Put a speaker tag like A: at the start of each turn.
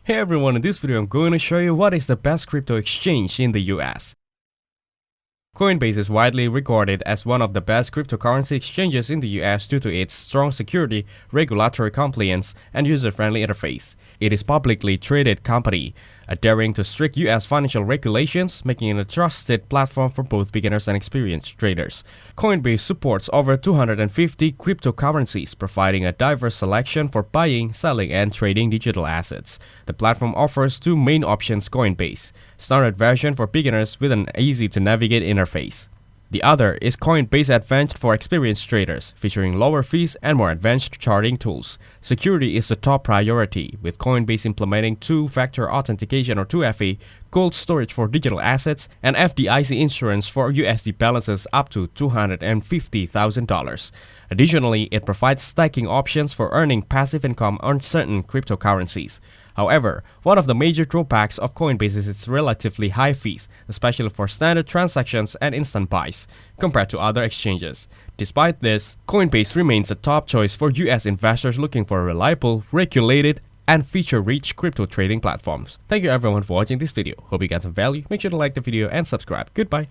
A: Hey everyone, in this video I'm going to show you what is the best crypto exchange in the US. Coinbase is widely regarded as one of the best cryptocurrency exchanges in the US due to its strong security, regulatory compliance, and user-friendly interface. It is a publicly traded company, adhering to strict US financial regulations, making it a trusted platform for both beginners and experienced traders. Coinbase supports over 250 cryptocurrencies, providing a diverse selection for buying, selling, and trading digital assets. The platform offers two main options: Coinbase standard version for beginners with an easy-to-navigate interface. The other is Coinbase Advanced for experienced traders, featuring lower fees and more advanced charting tools. Security is the top priority, with Coinbase implementing two-factor authentication or 2FA, cold storage for digital assets, and FDIC insurance for USD balances up to $250,000. Additionally, it provides stacking options for earning passive income on certain cryptocurrencies. However, one of the major drawbacks of Coinbase is its relatively high fees, especially for standard transactions and instant buys, compared to other exchanges. Despite this, Coinbase remains a top choice for US investors looking for reliable, regulated, and feature-rich crypto trading platforms. Thank you everyone for watching this video. Hope you got some value. Make sure to like the video and subscribe. Goodbye.